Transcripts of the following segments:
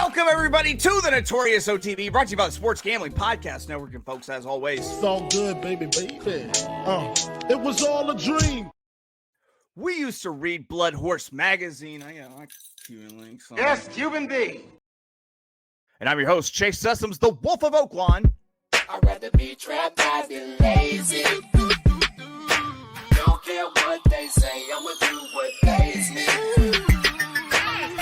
Welcome, everybody, to the Notorious OTB, brought to you by the Sports Gambling Podcast Network. And folks, as always, it's all good, baby. It was all a dream. We used to read Blood Horse magazine. I like Cuban links. Yes, Cuban B. And I'm your host, Chase Sessoms, the Wolf of Oaklawn. I'd rather be trapped than lazy. Don't care what they say, I'ma do what pays me.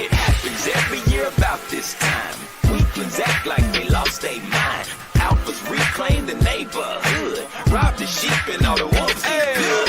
It happens every year about this time. Weaklings act like they lost their mind. Alphas reclaim the neighborhood. Rob the sheep and all the wolves get good.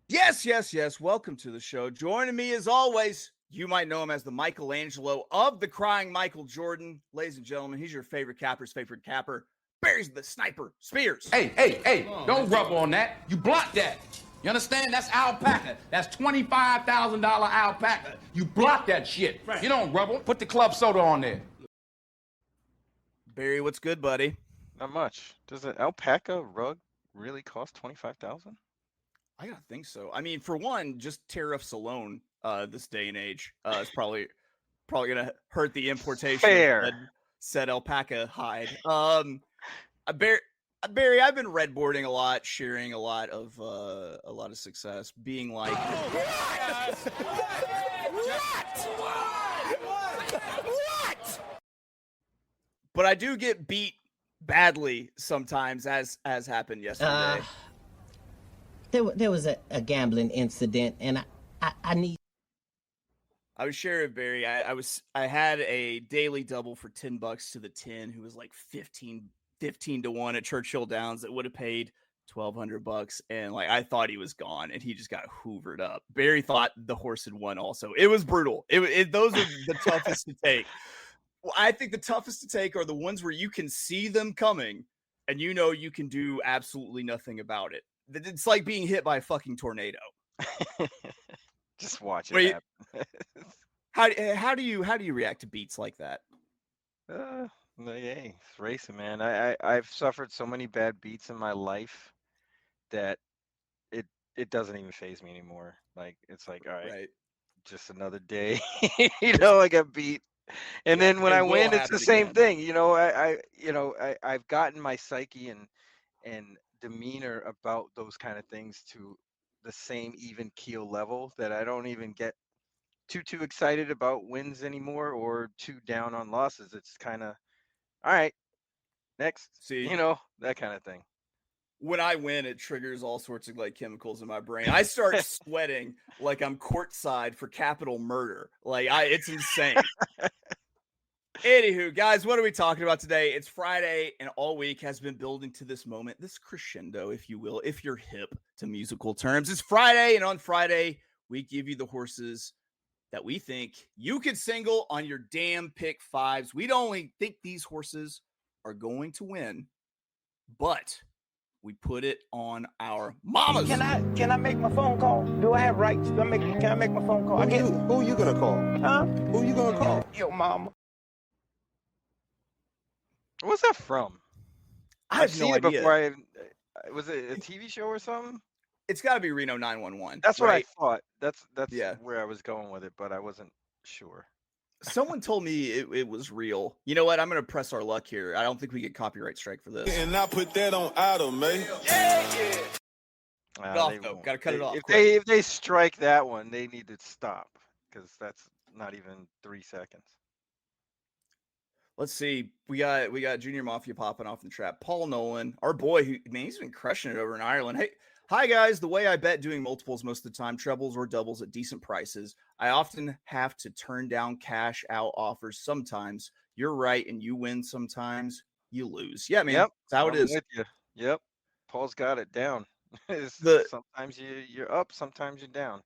Yes. Welcome to the show. Joining me as always, you might know him as the Michelangelo of the Crying Michael Jordan. Ladies and gentlemen, he's your favorite capper's favorite capper. Barry's the sniper, Spears. Hey, don't rub on that. You block that. You understand? That's alpaca. That's $25,000 alpaca. You block that shit. Right. You don't rubble. Put the club soda on there. Barry, what's good, buddy? Not much. Does an alpaca rug really cost $25,000? I gotta think so. I mean, for one, just tariffs alone, this day and age, is probably gonna hurt the importation Fair. of said alpaca hide. Barry, I've been redboarding a lot, sharing a lot of success, being like, what? But I do get beat badly sometimes, as happened yesterday. There was a gambling incident, and I need. I was sharing, Barry. I had a daily double for $10 to the 10, who was like 15 to 1 at Churchill Downs that would have paid $1,200, and like I thought he was gone, and he just got hoovered up. Barry thought the horse had won. Also, it was brutal. Those are the toughest to take. Well, I think the toughest to take are the ones where you can see them coming, and you know you can do absolutely nothing about it. It's like being hit by a fucking tornado. Just watch it happen. How do you react to beats like that? Hey, it's racing, man. I've suffered so many bad beats in my life that it doesn't even faze me anymore. Like it's like, all right. Just another day. I got beat. And then when I win, it's the same thing. I've gotten my psyche and demeanor about those kind of things to the same even keel level that I don't even get too excited about wins anymore or too down on losses. It's kind of all right, next. See, that kind of thing. When I win, it triggers all sorts of like chemicals in my brain. I start sweating like I'm courtside for capital murder. It's insane. Anywho, guys, what are we talking about today? It's Friday, and all week has been building to this moment, this crescendo, if you will, if you're hip to musical terms. It's Friday, and on Friday, we give you the horses that we think you could single on your damn pick fives. We don't only think these horses are going to win, but we put it on our mamas. Can I make my phone call? Do I have rights? Can I make my phone call? Who you gonna call? Huh? Who you gonna call? Yo, mama. What's that from? I have no idea. Before was it a TV show or something? It's got to be Reno 911. That's what right? I thought. That's where I was going with it, but I wasn't sure. Someone told me it was real. You know what? I'm going to press our luck here. I don't think we get copyright strike for this. And not put that on Adam, man. Got to cut it off. If they strike that one, they need to stop because that's not even 3 seconds. Let's see. We got Junior Mafia popping off in the trap. Paul Nolan, our boy, he's been crushing it over in Ireland. Hey, hi guys. The way I bet doing multiples most of the time, trebles or doubles at decent prices. I often have to turn down cash out offers sometimes. You're right, and you win sometimes. You lose. Yeah, man. Yep. That's how it is. With you. Yep. Paul's got it down. Sometimes you're up, sometimes you're down.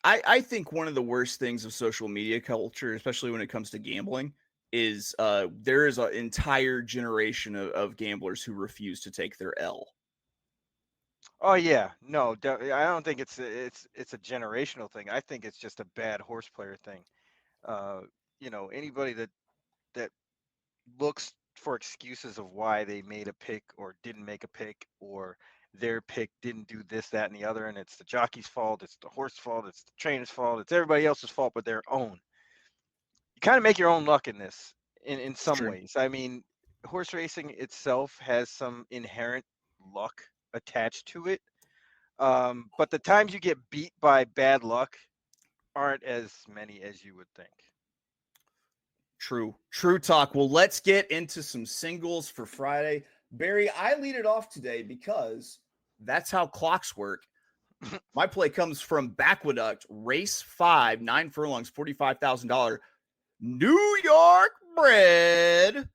I think one of the worst things of social media culture, especially when it comes to gambling, is there is an entire generation of gamblers who refuse to take their L. Oh yeah, no, I don't think it's a generational thing. I think it's just a bad horse player thing. Anybody that looks for excuses of why they made a pick or didn't make a pick or their pick didn't do this, that, and the other, and it's the jockey's fault, it's the horse's fault, it's the trainer's fault, it's everybody else's fault but their own. kind of make your own luck in this in some True. ways. I mean, horse racing itself has some inherent luck attached to it. But the times you get beat by bad luck aren't as many as you would think. True talk. Well, let's get into some singles for Friday. Barry, I lead it off today because that's how clocks work. My play comes from Aqueduct, race 5, 9 furlongs, $45,000. New York bred.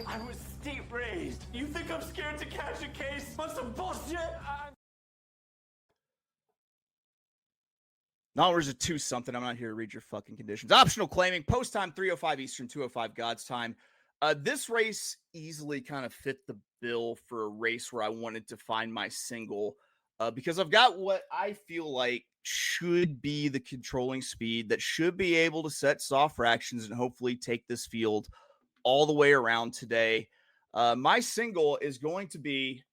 I was steep raised. You think I'm scared to catch a case on some bullshit? Knowledge is 2-something. I'm not here to read your fucking conditions. Optional claiming. Post time 3:05 Eastern, 2:05 God's time. This race easily kind of fit the bill for a race where I wanted to find my single because I've got what I feel like should be the controlling speed that should be able to set soft fractions and hopefully take this field all the way around today. My single is going to be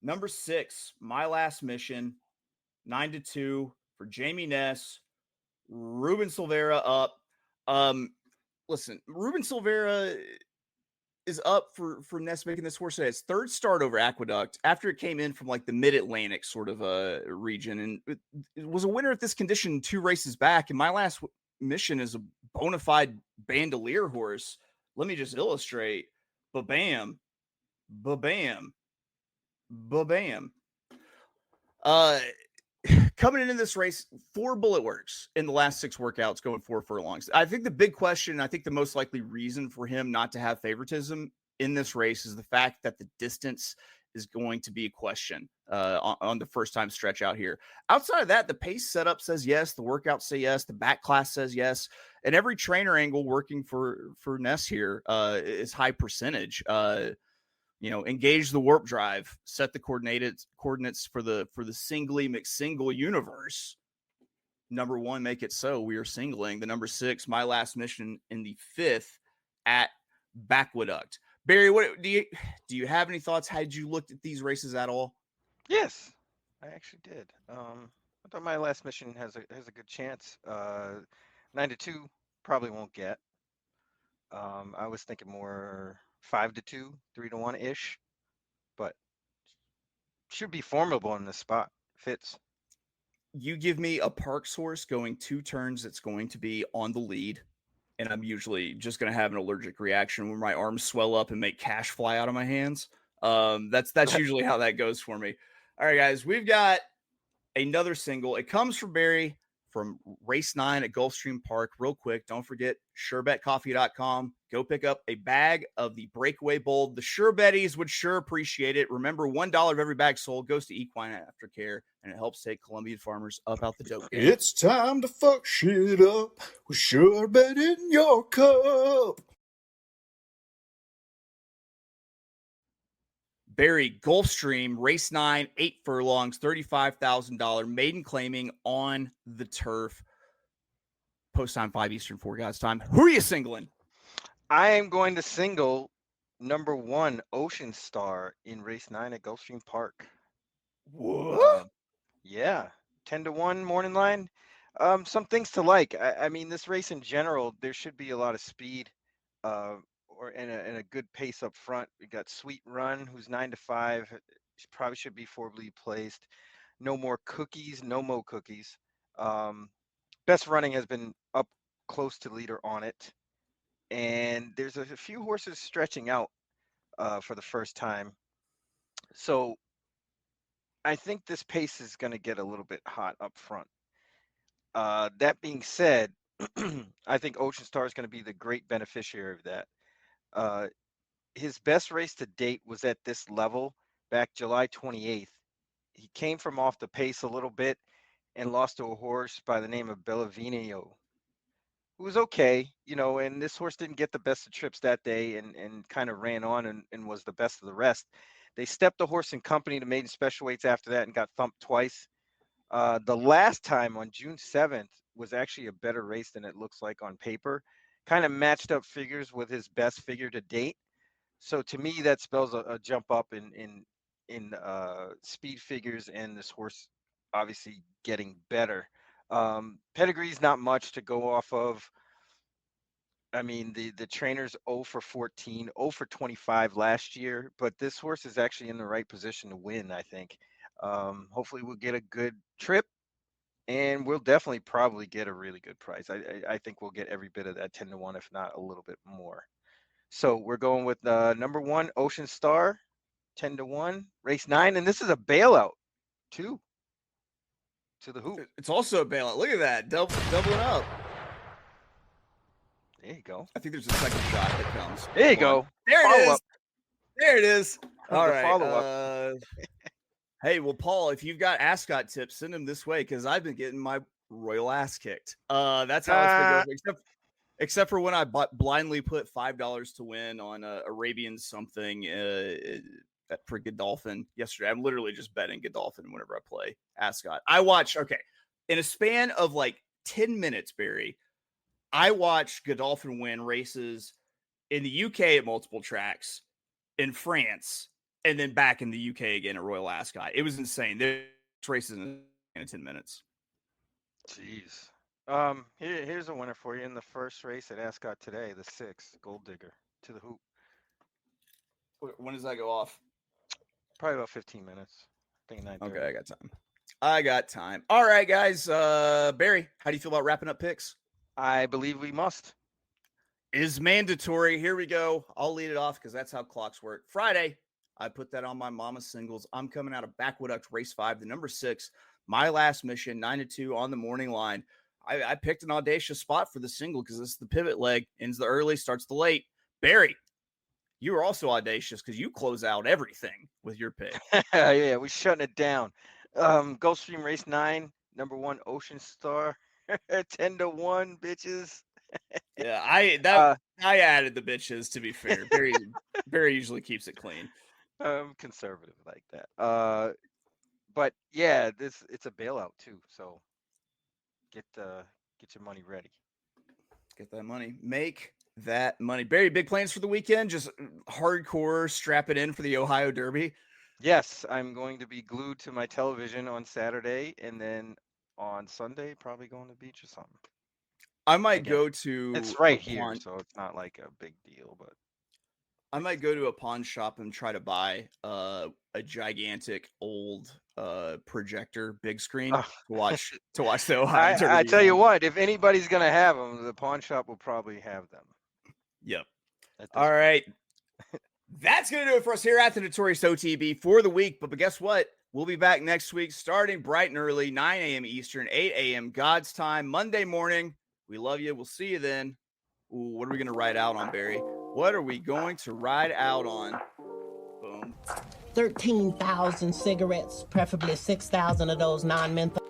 number 6, My Last Mission. 9-2 for Jamie Ness. Ruben Silvera up. Listen, Ruben Silvera is up for Ness making this horse today. His third start over Aqueduct after it came in from like the mid-Atlantic sort of region. And it was a winner at this condition 2 races back. And My Last Mission is a bona fide bandolier horse. Let me just illustrate. Ba-bam. Ba-bam. Ba-bam. Coming into this race, 4 bullet works in the last 6 workouts, going 4 furlongs. I think the big question, I think the most likely reason for him not to have favoritism in this race is the fact that the distance is going to be a question on the first time stretch out here. Outside of that, the pace setup says yes, the workouts say yes, the back class says yes, and every trainer angle working for Ness here is high percentage. Engage the warp drive, set the coordinates for the singly McSingle universe. Number 1, make it so. We are singling the number 6, My Last Mission, in the 5th at Aqueduct. Barry, what do you have any thoughts? Had you looked at these races at all? Yes, I actually did. I thought My Last Mission has a good chance. 9-2 probably won't get. I was thinking more 5-2, 3-1 ish, but should be formidable in this spot. Fits. You give me a park source going 2 turns that's going to be on the lead, and I'm usually just going to have an allergic reaction where my arms swell up and make cash fly out of my hands. That's usually how that goes for me. All right, guys, we've got another single. It comes from Barry from race 9 at Gulfstream Park. Real quick, don't forget surebetcoffee.com. Go pick up a bag of the Breakaway Bold. The Sure Betties would sure appreciate it. Remember, $1 of every bag sold goes to equine aftercare, and it helps take Colombian farmers up out the dope game. It's time to fuck shit up with Sure Bet in your cup. Barry, Gulfstream, race 9, 8 furlongs, $35,000, maiden claiming on the turf. Post time 5 Eastern, 4 God's time. Who are you singling? I am going to single number 1, Ocean Star, in race 9 at Gulfstream Park. What? Yeah, 10-1 morning line. Some things to like. I mean, this race in general, there should be a lot of speed, and a good pace up front. We got Sweet Run, who's 9-5. She probably should be formally placed. No More Cookies, No Mo Cookies. Best running has been up close to leader on it. And there's a few horses stretching out for the first time. So I think this pace is going to get a little bit hot up front. That being said, I think Ocean Star is going to be the great beneficiary of that. His best race to date was at this level back July 28th. He came from off the pace a little bit and lost to a horse by the name of Bellavino, who was okay, and this horse didn't get the best of trips that day and kind of ran on and was the best of the rest. They stepped the horse in company to maiden special weights after that and got thumped twice. The last time on June 7th was actually a better race than it looks like on paper. Kind of matched up figures with his best figure to date. So to me, that spells a jump up in speed figures, and this horse obviously getting better. Pedigree's not much to go off of. I mean, the trainer's 0 for 14, 0 for 25 last year, but this horse is actually in the right position to win, I think. Hopefully we'll get a good trip, and we'll definitely probably get a really good price. I think we'll get every bit of that 10 to 1, if not a little bit more. So we're going with number 1, Ocean Star, 10 to 1, race 9, and this is a bailout too. To the hoop. It's also a bailout. Look at that, doubling up. There you go. I think there's a second shot that comes. There you go. There it is. Follow-up. There it is. All The right. follow-up. Hey, well, Paul, if you've got ascot tips, send them this way because I've been getting my royal ass kicked. That's how it's been going. Except for when I blindly put $5 to win on Arabian something for Godolphin yesterday. I'm literally just betting Godolphin whenever I play ascot. I watch, in a span of like 10 minutes, Barry, I watched Godolphin win races in the UK at multiple tracks, in France, and then back in the UK again at Royal Ascot. It was insane. There's races in 10 minutes. Jeez. Here's a winner for you in the first race at Ascot today, the 6th, Gold Digger, to the hoop. When does that go off? Probably about 15 minutes. I think 9:30. Okay, I got time. All right, guys. Barry, how do you feel about wrapping up picks? I believe we must. Is mandatory. Here we go. I'll lead it off because that's how clocks work. Friday, I put that on my mama singles. I'm coming out of Backwood race 5, the number 6. My last mission, 9-2 on the morning line. I picked an audacious spot for the single because this is the pivot leg. Ends the early, starts the late. Barry, you were also audacious because you close out everything with your pick. Yeah, we're shutting it down. Gulfstream race 9, number 1, Ocean Star, 10 to 1, bitches. Yeah, I added the bitches, to be fair. Barry usually keeps it clean. I'm conservative like that. But yeah, it's a bailout too. So get your money ready. Get that money. Make that money. Barry, big plans for the weekend? Just hardcore strap it in for the Ohio Derby? Yes, I'm going to be glued to my television on Saturday, and then on Sunday probably going to the beach or something. I might go to... It's right here, so it's not like a big deal, but... I might go to a pawn shop and try to buy a gigantic old projector, big screen to watch the Ohio Derby. I tell you what, if anybody's gonna have them, the pawn shop will probably have them. Yep. All right. That's gonna do it for us here at the Notorious OTB for the week. But guess what? We'll be back next week, starting bright and early, 9 a.m. Eastern, 8 a.m. God's time, Monday morning. We love you. We'll see you then. Ooh, what are we gonna ride out on, Barry? What are we going to ride out on? Boom. 13,000 cigarettes, preferably 6,000 of those non-menthol.